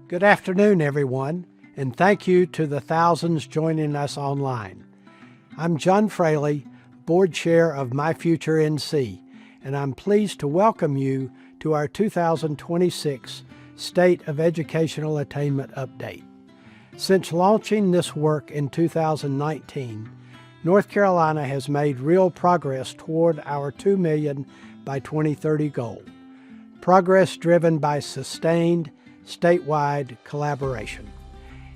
Good afternoon, everyone, and thank you to the thousands joining us online. I'm John Fraley, Board Chair of My Future NC, and I'm pleased to welcome you to our 2026 State of Educational Attainment Update. Since launching this work in 2019, North Carolina has made real progress toward our 2 million by 2030 goal. Progress driven by sustained statewide collaboration.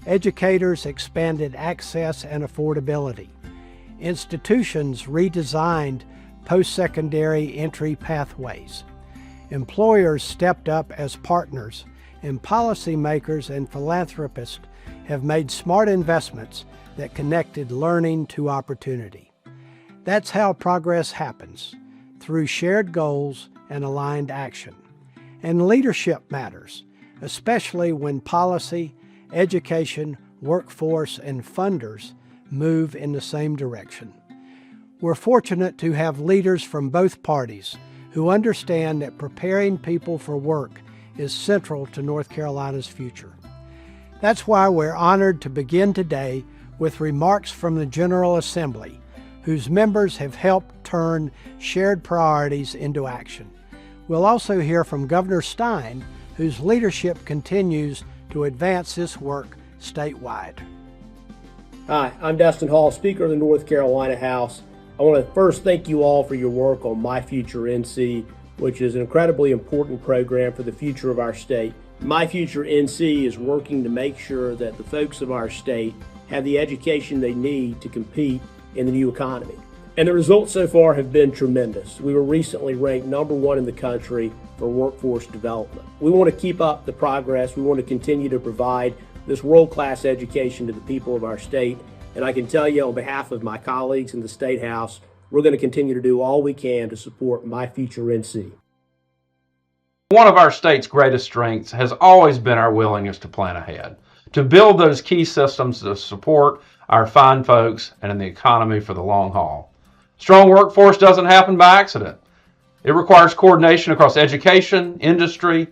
Educators expanded access and affordability. Institutions redesigned post-secondary entry pathways. Employers stepped up as partners, and policymakers and philanthropists have made smart investments that connected learning to opportunity. That's how progress happens, through shared goals and aligned action. And leadership matters, especially when policy, education, workforce, and funders move in the same direction. We're fortunate to have leaders from both parties who understand that preparing people for work is central to North Carolina's future. That's why we're honored to begin today with remarks from the General Assembly, whose members have helped turn shared priorities into action. We'll also hear from Governor Stein, whose leadership continues to advance this work statewide. Hi, I'm Dustin Hall, Speaker of the North Carolina House. I want to first thank you all for your work on My Future NC, which is an incredibly important program for the future of our state. My Future NC is working to make sure that the folks of our state have the education they need to compete in the new economy. And the results so far have been tremendous. We were recently ranked #1 in the country for workforce development. We want to keep up the progress. We want to continue to provide this world-class education to the people of our state. And I can tell you on behalf of my colleagues in the State House, we're going to continue to do all we can to support My Future NC. One of our state's greatest strengths has always been our willingness to plan ahead, to build those key systems to support our fine folks and in the economy for the long haul. Strong workforce doesn't happen by accident. It requires coordination across education, industry,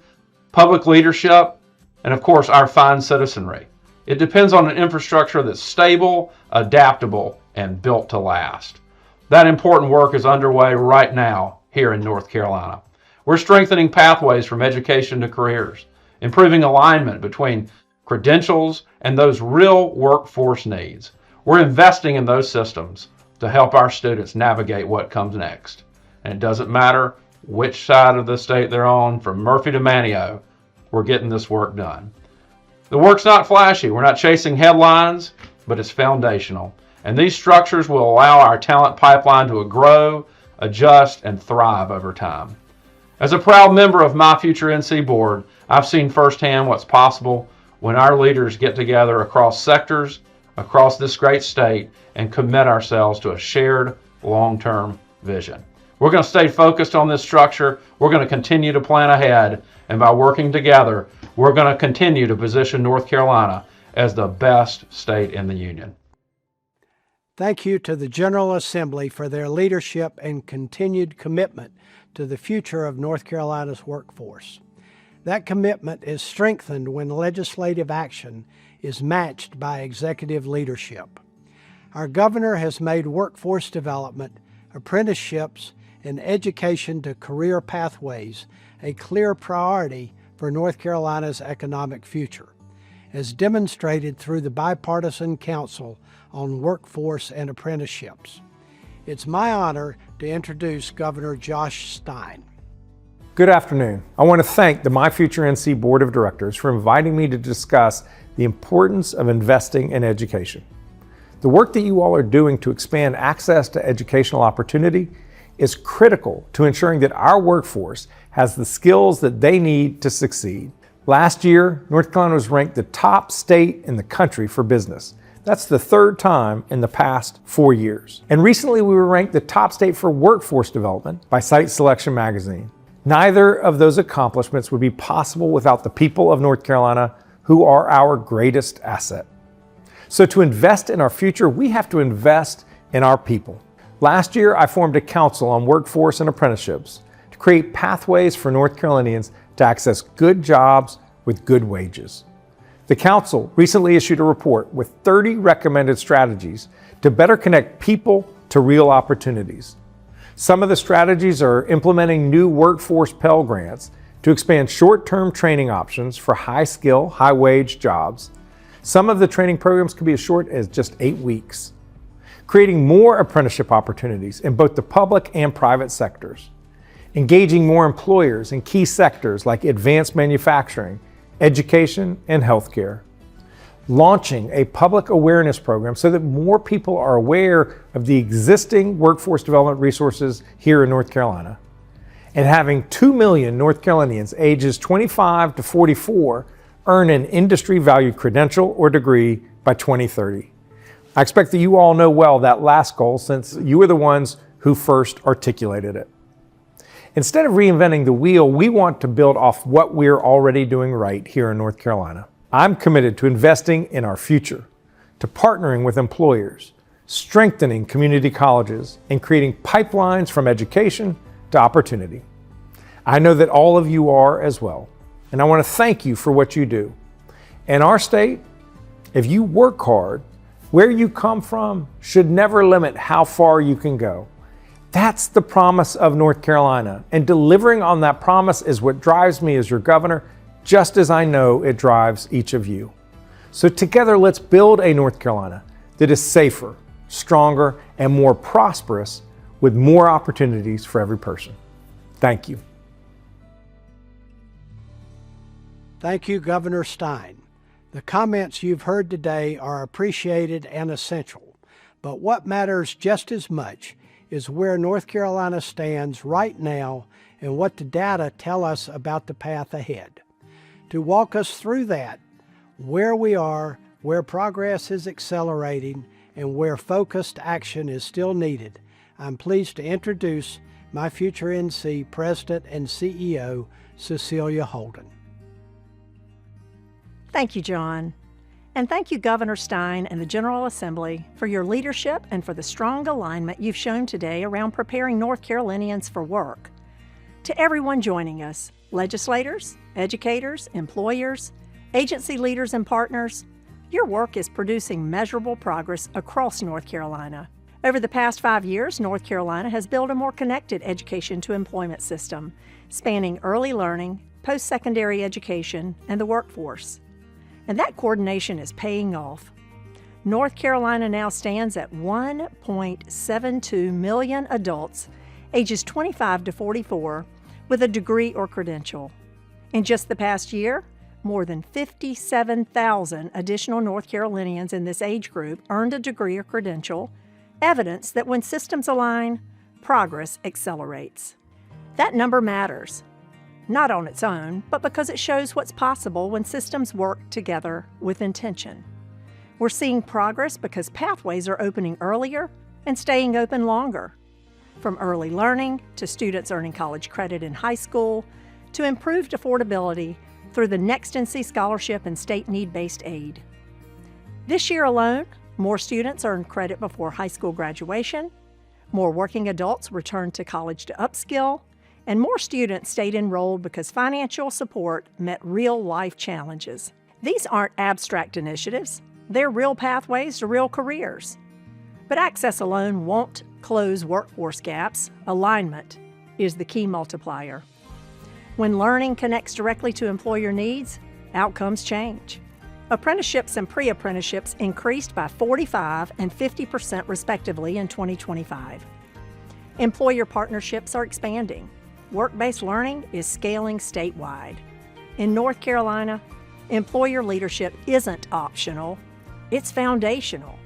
public leadership, and of course our fine citizenry. It depends on an infrastructure that's stable, adaptable, and built to last. That important work is underway right now here in North Carolina. We're strengthening pathways from education to careers, improving alignment between credentials and those real workforce needs. We're investing in those systems to help our students navigate what comes next. And it doesn't matter which side of the state they're on, from Murphy to Manteo, we're getting this work done. The work's not flashy. We're not chasing headlines, but it's foundational. And these structures will allow our talent pipeline to grow, adjust, and thrive over time. As a proud member of My Future NC Board, I've seen firsthand what's possible when our leaders get together across sectors, across this great state, and commit ourselves to a shared long-term vision. We're going to stay focused on this structure. We're going to continue to plan ahead, and by working together, we're going to continue to position North Carolina as the best state in the union. Thank you to the General Assembly for their leadership and continued commitment to the future of North Carolina's workforce. That commitment is strengthened when legislative action is matched by executive leadership. Our governor has made workforce development, apprenticeships, and education to career pathways a clear priority for North Carolina's economic future, as demonstrated through the Bipartisan Council on Workforce and Apprenticeships. It's my honor to introduce Governor Josh Stein. Good afternoon. I want to thank the My Future NC Board of Directors for inviting me to discuss the importance of investing in education. The work that you all are doing to expand access to educational opportunity is critical to ensuring that our workforce has the skills that they need to succeed. Last year, North Carolina was ranked the top state in the country for business. That's the third time in the past 4 years. And recently we were ranked the top state for workforce development by Site Selection magazine. Neither of those accomplishments would be possible without the people of North Carolina, who are our greatest asset. So to invest in our future, we have to invest in our people. Last year, I formed a council on workforce and apprenticeships to create pathways for North Carolinians to access good jobs with good wages. The Council recently issued a report with 30 recommended strategies to better connect people to real opportunities. Some of the strategies are implementing new workforce Pell Grants to expand short-term training options for high-skill, high-wage jobs. Some of the training programs can be as short as just 8 weeks. Creating more apprenticeship opportunities in both the public and private sectors. Engaging more employers in key sectors like advanced manufacturing, education, and healthcare. Launching a public awareness program so that more people are aware of the existing workforce development resources here in North Carolina. And having 2 million North Carolinians ages 25 to 44 earn an industry-valued credential or degree by 2030. I expect that you all know well that last goal since you were the ones who first articulated it. Instead of reinventing the wheel, we want to build off what we're already doing right here in North Carolina. I'm committed to investing in our future, to partnering with employers, strengthening community colleges, and creating pipelines from education to opportunity. I know that all of you are as well, and I want to thank you for what you do. In our state, if you work hard, where you come from should never limit how far you can go. That's the promise of North Carolina, and delivering on that promise is what drives me as your governor, just as I know it drives each of you. So together, let's build a North Carolina that is safer, stronger, and more prosperous with more opportunities for every person. Thank you. Thank you, Governor Stein. The comments you've heard today are appreciated and essential, but what matters just as much is where North Carolina stands right now and what the data tell us about the path ahead. To walk us through that, where we are, where progress is accelerating, and where focused action is still needed, I'm pleased to introduce my future NC President and CEO, Cecilia Holden. Thank you, John. And thank you, Governor Stein and the General Assembly, for your leadership and for the strong alignment you've shown today around preparing North Carolinians for work. To everyone joining us, legislators, educators, employers, agency leaders, and partners, your work is producing measurable progress across North Carolina. Over the past 5 years, North Carolina has built a more connected education to employment system, spanning early learning, post-secondary education, and the workforce. And that coordination is paying off. North Carolina now stands at 1.72 million adults ages 25 to 44 with a degree or credential. In just the past year, more than 57,000 additional North Carolinians in this age group earned a degree or credential, evidence that when systems align, progress accelerates. That number matters. Not on its own, but because it shows what's possible when systems work together with intention. We're seeing progress because pathways are opening earlier and staying open longer. From early learning to students earning college credit in high school to improved affordability through the Next NC Scholarship and state need-based aid. This year alone, more students earned credit before high school graduation, more working adults returned to college to upskill, and more students stayed enrolled because financial support met real-life challenges. These aren't abstract initiatives. They're real pathways to real careers. But access alone won't close workforce gaps. Alignment is the key multiplier. When learning connects directly to employer needs, outcomes change. Apprenticeships and pre-apprenticeships increased by 45% and 50% respectively in 2025. Employer partnerships are expanding. Work-based learning is scaling statewide. In North Carolina, employer leadership isn't optional, it's foundational.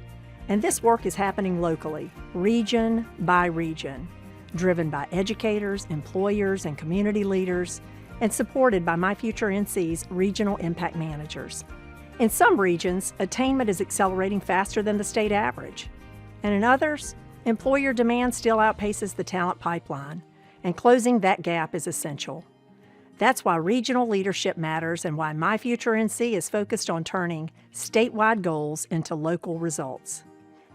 And this work is happening locally, region by region, driven by educators, employers, and community leaders, and supported by My Future NC's regional impact managers. In some regions, attainment is accelerating faster than the state average. And in others, employer demand still outpaces the talent pipeline. And closing that gap is essential. That's why regional leadership matters and why My Future NC is focused on turning statewide goals into local results.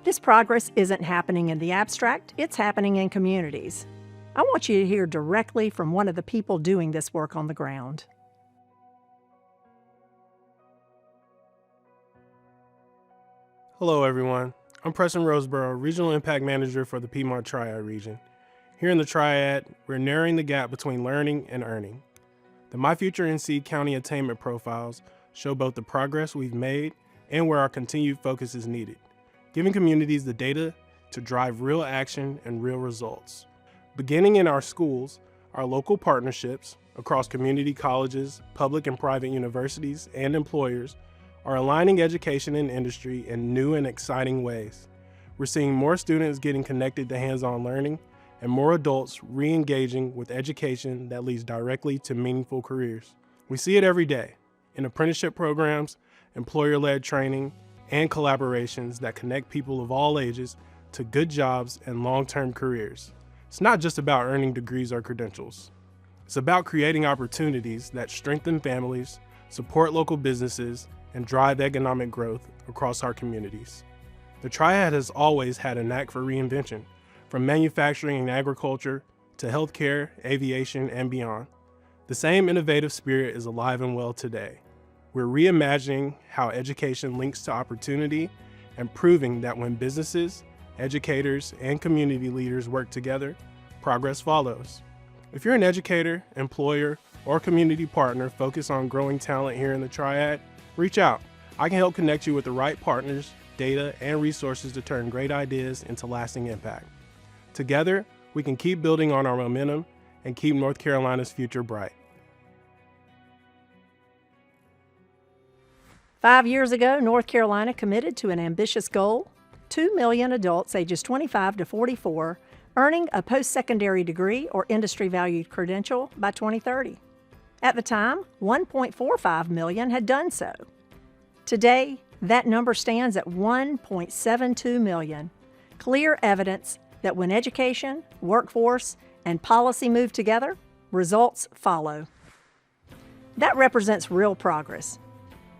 This progress isn't happening in the abstract, it's happening in communities. I want you to hear directly from one of the people doing this work on the ground. Hello everyone, I'm Preston Roseborough, Regional Impact Manager for the Piedmont Triad region. Here in the Triad, we're narrowing the gap between learning and earning. The My Future NC County Attainment Profiles show both the progress we've made and where our continued focus is needed, giving communities the data to drive real action and real results. Beginning in our schools, our local partnerships across community colleges, public and private universities, and employers are aligning education and industry in new and exciting ways. We're seeing more students getting connected to hands-on learning and more adults re-engaging with education that leads directly to meaningful careers. We see it every day in apprenticeship programs, employer-led training, and collaborations that connect people of all ages to good jobs and long-term careers. It's not just about earning degrees or credentials. It's about creating opportunities that strengthen families, support local businesses, and drive economic growth across our communities. The Triad has always had a knack for reinvention, from manufacturing and agriculture to healthcare, aviation, and beyond. The same innovative spirit is alive and well today. We're reimagining how education links to opportunity and proving that when businesses, educators, and community leaders work together, progress follows. If you're an educator, employer, or community partner focused on growing talent here in the Triad, reach out. I can help connect you with the right partners, data, and resources to turn great ideas into lasting impact. Together, we can keep building on our momentum and keep North Carolina's future bright. 5 years ago, North Carolina committed to an ambitious goal: 2 million adults ages 25 to 44 earning a post-secondary degree or industry-valued credential by 2030. At the time, 1.45 million had done so. Today, that number stands at 1.72 million. Clear evidence that when education, workforce, and policy move together, results follow. That represents real progress,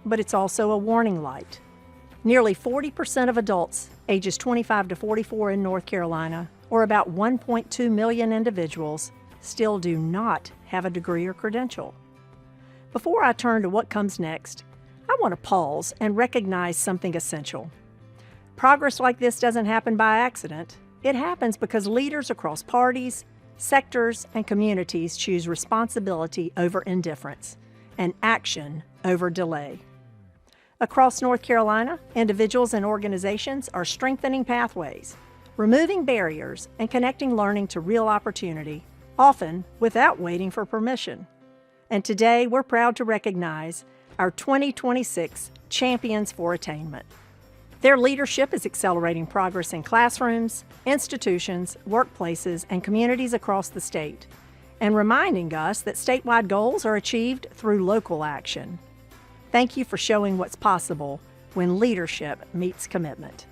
but it's also a warning light. Nearly 40% of adults ages 25 to 44 in North Carolina, or about 1.2 million individuals, still do not have a degree or credential. Before I turn to what comes next, I want to pause and recognize something essential. Progress like this doesn't happen by accident. It happens because leaders across parties, sectors, and communities choose responsibility over indifference and action over delay. Across North Carolina, individuals and organizations are strengthening pathways, removing barriers, and connecting learning to real opportunity, often without waiting for permission. And today, we're proud to recognize our 2026 Champions for Attainment. Their leadership is accelerating progress in classrooms, institutions, workplaces, and communities across the state, and reminding us that statewide goals are achieved through local action. Thank you for showing what's possible when leadership meets commitment.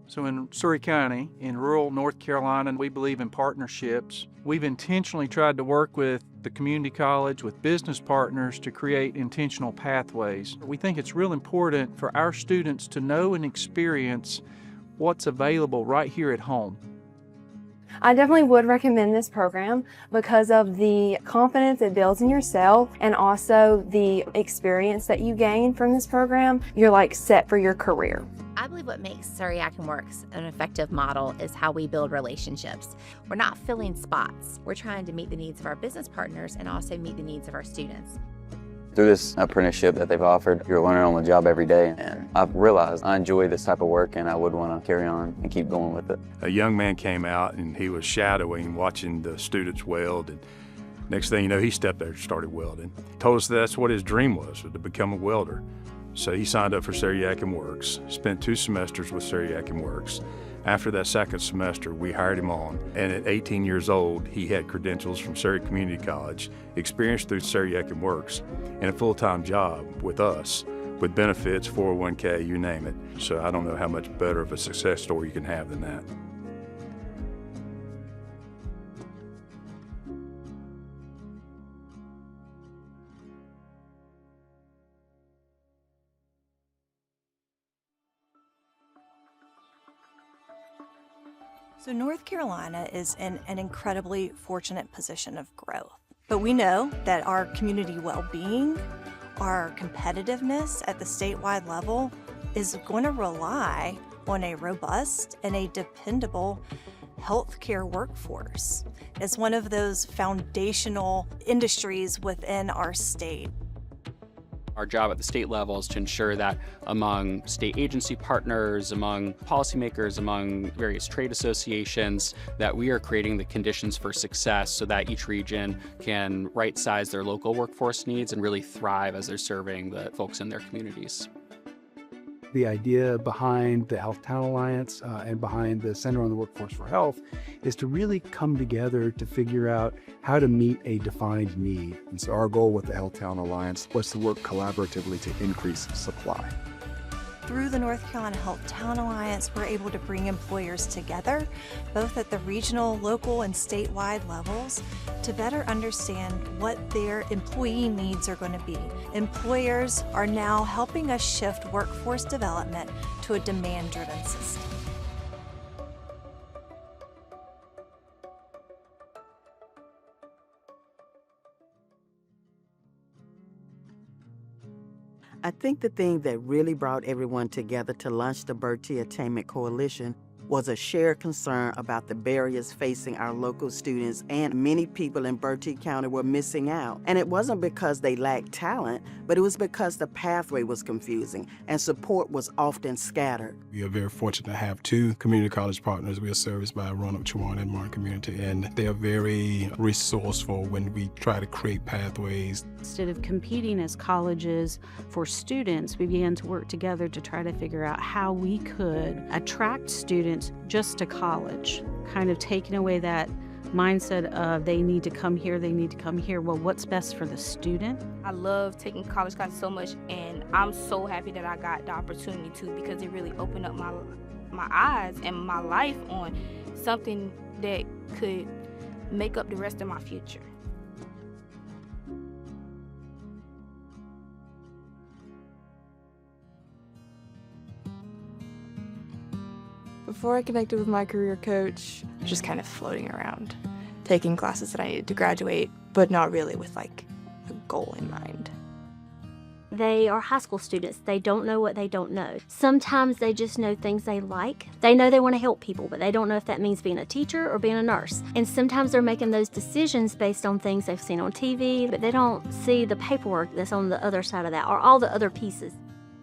So in Surry County, in rural North Carolina, we believe in partnerships. We've intentionally tried to work with the community college, with business partners to create intentional pathways. We think it's real important for our students to know and experience what's available right here at home. I definitely would recommend this program because of the confidence it builds in yourself and also the experience that you gain from this program. You're like set for your career. I believe what makes Surry Acton Works an effective model is how we build relationships. We're not filling spots. We're trying to meet the needs of our business partners and also meet the needs of our students. Through this apprenticeship that they've offered, you're learning on the job every day, and I've realized I enjoy this type of work and I would want to carry on and keep going with it. A young man came out and he was shadowing, watching the students weld, and next thing you know, he stepped there and started welding. Told us that's what his dream was to become a welder. So he signed up for Surry Acton Works, spent 2 semesters with Surry Acton Works. After that second semester, we hired him on, and at 18 years old, he had credentials from Surry Community College, experience through Surry Acton Works, and a full-time job with us, with benefits, 401k, you name it. So I don't know how much better of a success story you can have than that. So North Carolina is in an incredibly fortunate position of growth. But we know that our community well-being, our competitiveness at the statewide level is going to rely on a robust and a dependable healthcare workforce. It's one of those foundational industries within our state. Our job at the state level is to ensure that among state agency partners, among policymakers, among various trade associations, that we are creating the conditions for success so that each region can right-size their local workforce needs and really thrive as they're serving the folks in their communities. The idea behind the Health Town Alliance and behind the Center on the Workforce for Health is to really come together to figure out how to meet a defined need. And so our goal with the Health Town Alliance was to work collaboratively to increase supply. Through the North Carolina Health Town Alliance, we're able to bring employers together, both at the regional, local, and statewide levels, to better understand what their employee needs are going to be. Employers are now helping us shift workforce development to a demand-driven system. I think the thing that really brought everyone together to launch the Bertie Attainment Coalition was a shared concern about the barriers facing our local students, and many people in Bertie County were missing out. And it wasn't because they lacked talent, but it was because the pathway was confusing and support was often scattered. We are very fortunate to have two community college partners. We are serviced by Roanoke, Chowan, and Martin Community, and they are very resourceful when we try to create pathways. Instead of competing as colleges for students, we began to work together to try to figure out how we could attract students just to college, kind of taking away that mindset of they need to come here, they need to come here. Well, what's best for the student? I love taking college classes so much, and I'm so happy that I got the opportunity to, because it really opened up my eyes and my life on something that could make up the rest of my future. Before I connected with my career coach, Just kind of floating around, taking classes that I needed to graduate, but not really with like a goal in mind. They are high school students. They don't know what they don't know. Sometimes they just know things they like. They know they want to help people, but they don't know if that means being a teacher or being a nurse. And sometimes they're making those decisions based on things they've seen on TV, but they don't see the paperwork that's on the other side of that or all the other pieces.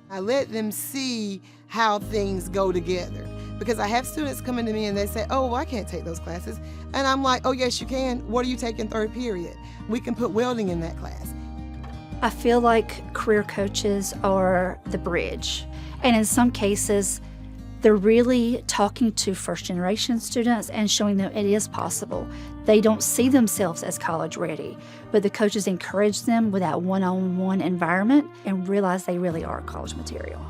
I let them see how things go together. Because I have students coming to me and they say, oh, well, I can't take those classes. And I'm like, oh, yes, you can. What are you taking third period? We can put welding in that class. I feel like career coaches are the bridge. And in some cases, they're really talking to first-generation students and showing them it is possible. They don't see themselves as college ready, but the coaches encourage them with that one-on-one environment and realize they really are college material.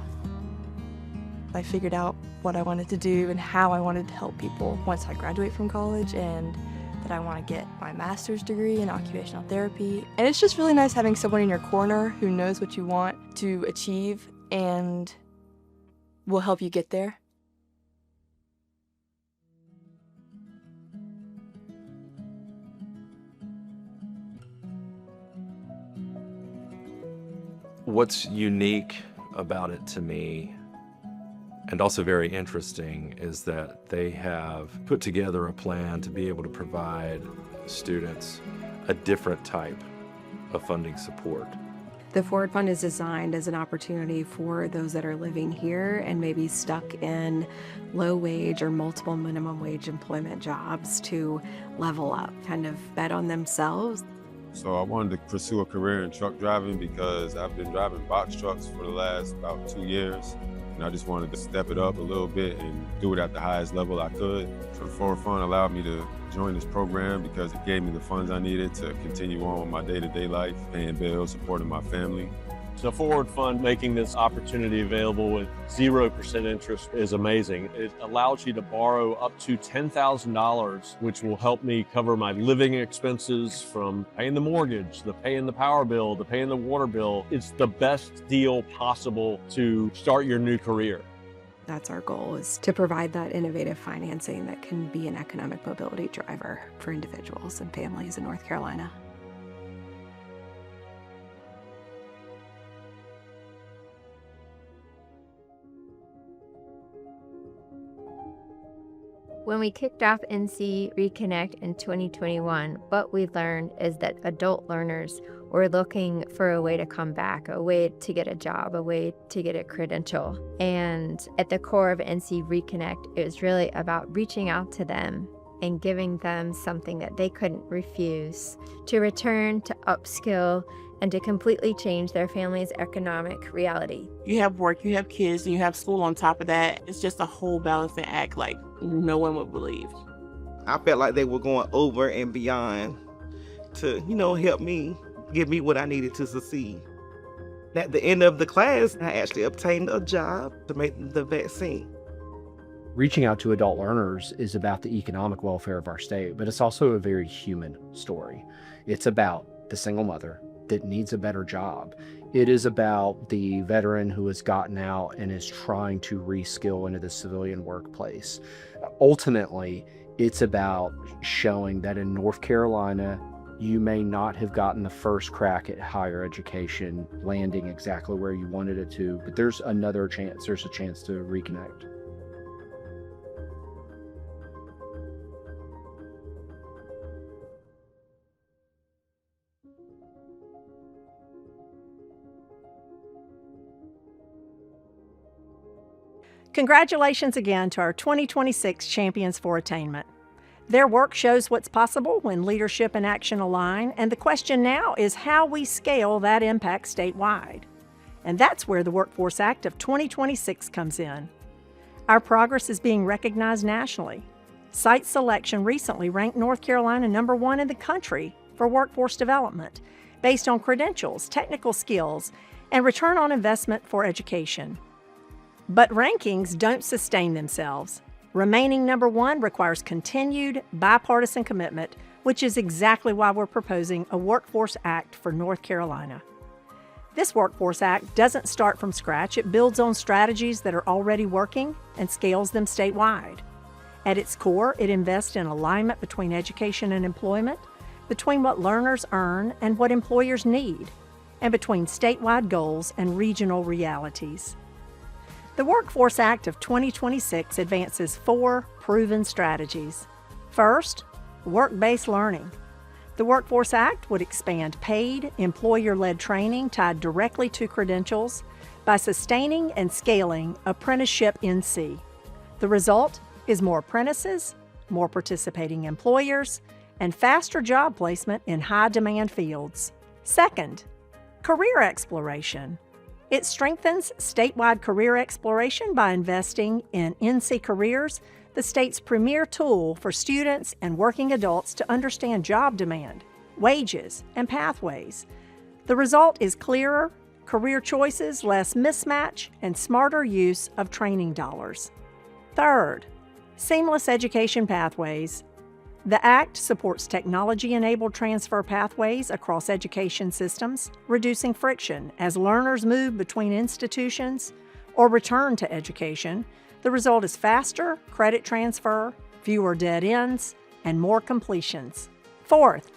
I figured out what I wanted to do and how I wanted to help people once I graduate from college, and that I want to get my master's degree in occupational therapy. And it's just really nice having someone in your corner who knows what you want to achieve and will help you get there. What's unique about it to me, and also very interesting, is that they have put together a plan to be able to provide students a different type of funding support. The Forward Fund is designed as an opportunity for those that are living here and maybe stuck in low wage or multiple minimum wage employment jobs to level up, kind of bet on themselves. So I wanted to pursue a career in truck driving because I've been driving box trucks for the last about 2 years. And I just wanted to step it up a little bit and do it at the highest level I could. So the Forward Fund allowed me to join this program because it gave me the funds I needed to continue on with my day-to-day life, paying bills, supporting my family. The Forward Fund making this opportunity available with 0% interest is amazing. It allows you to borrow up to $10,000, which will help me cover my living expenses, from paying the mortgage, the paying the power bill, the paying the water bill. It's the best deal possible to start your new career. That's our goal, is to provide that innovative financing that can be an economic mobility driver for individuals and families in North Carolina. When we kicked off NC Reconnect in 2021, what we learned is that adult learners were looking for a way to come back, a way to get a job, a way to get a credential. And at the core of NC Reconnect, it was really about reaching out to them and giving them something that they couldn't refuse, to return, to upskill, and to completely change their family's economic reality. You have work, you have kids, and you have school on top of that. It's just a whole balancing act like no one would believe. I felt like they were going over and beyond to, help me, give me what I needed to succeed. At the end of the class, I actually obtained a job to make the vaccine. Reaching out to adult learners is about the economic welfare of our state, but it's also a very human story. It's about the single mother that needs a better job. It is about the veteran who has gotten out and is trying to reskill into the civilian workplace. Ultimately, it's about showing that in North Carolina, you may not have gotten the first crack at higher education, landing exactly where you wanted it to, but there's another chance. There's a chance to reconnect. Congratulations again to our 2026 Champions for Attainment. Their work shows what's possible when leadership and action align, and the question now is how we scale that impact statewide. And that's where the Workforce Act of 2026 comes in. Our progress is being recognized nationally. Site Selection recently ranked North Carolina #1 in the country for workforce development, based on credentials, technical skills, and return on investment for education. But rankings don't sustain themselves. Remaining #1 requires continued bipartisan commitment, which is exactly why we're proposing a Workforce Act for North Carolina. This Workforce Act doesn't start from scratch. It builds on strategies that are already working and scales them statewide. At its core, it invests in alignment between education and employment, between what learners earn and what employers need, and between statewide goals and regional realities. The Workforce Act of 2026 advances 4 proven strategies. First, work-based learning. The Workforce Act would expand paid, employer-led training tied directly to credentials by sustaining and scaling Apprenticeship NC. The result is more apprentices, more participating employers, and faster job placement in high-demand fields. Second, career exploration. It strengthens statewide career exploration by investing in NC Careers, the state's premier tool for students and working adults to understand job demand, wages, and pathways. The result is clearer career choices, less mismatch, and smarter use of training dollars. Third, seamless education pathways. The Act supports technology-enabled transfer pathways across education systems, reducing friction as learners move between institutions or return to education. The result is faster credit transfer, fewer dead ends, and more completions. Fourth,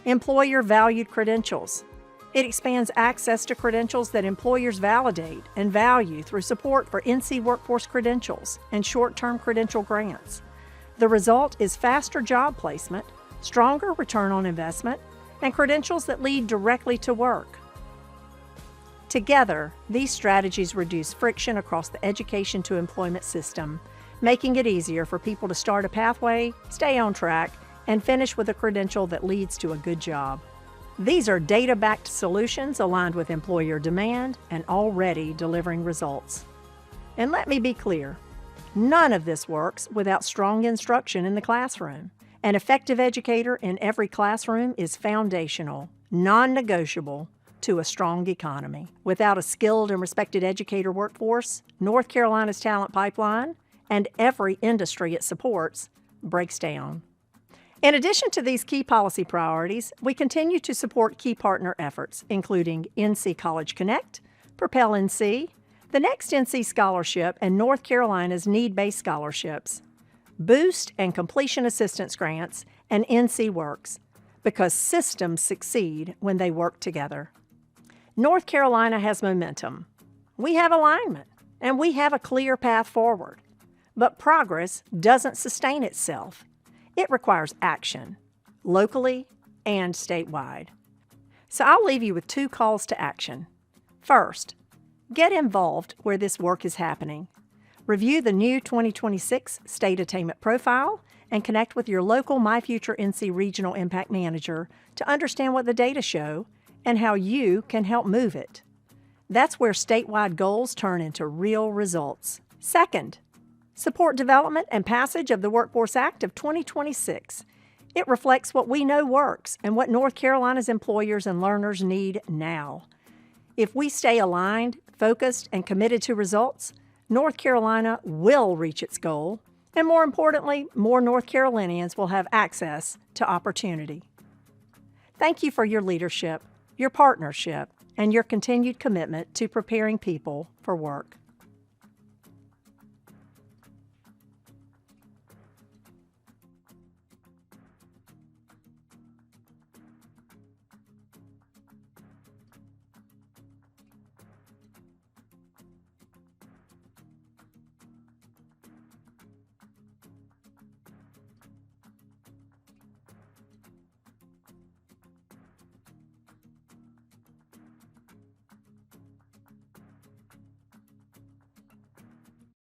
employer-valued credentials. It expands access to credentials that employers validate and value through support for NC Workforce Credentials and short-term credential grants. The result is faster job placement, stronger return on investment, and credentials that lead directly to work. Together, these strategies reduce friction across the education to employment system, making it easier for people to start a pathway, stay on track, and finish with a credential that leads to a good job. These are data-backed solutions aligned with employer demand and already delivering results. And let me be clear. None of this works without strong instruction in the classroom. An effective educator in every classroom is foundational, non-negotiable to a strong economy. Without a skilled and respected educator workforce, North Carolina's talent pipeline and every industry it supports breaks down. In addition to these key policy priorities, we continue to support key partner efforts, including NC College Connect, Propel NC, The next NC scholarship and North Carolina's need-based scholarships, Boost and Completion Assistance Grants, and NC Works, because systems succeed when they work together. North Carolina has momentum. We have alignment, and we have a clear path forward. But progress doesn't sustain itself. It requires action, locally and statewide. So I'll leave you with 2 calls to action. First, get involved where this work is happening. Review the new 2026 State Attainment Profile and connect with your local My Future NC Regional Impact Manager to understand what the data show and how you can help move it. That's where statewide goals turn into real results. Second, support development and passage of the Workforce Act of 2026. It reflects what we know works and what North Carolina's employers and learners need now. If we stay aligned, focused, and committed to results, North Carolina will reach its goal, and more importantly, more North Carolinians will have access to opportunity. Thank you for your leadership, your partnership, and your continued commitment to preparing people for work.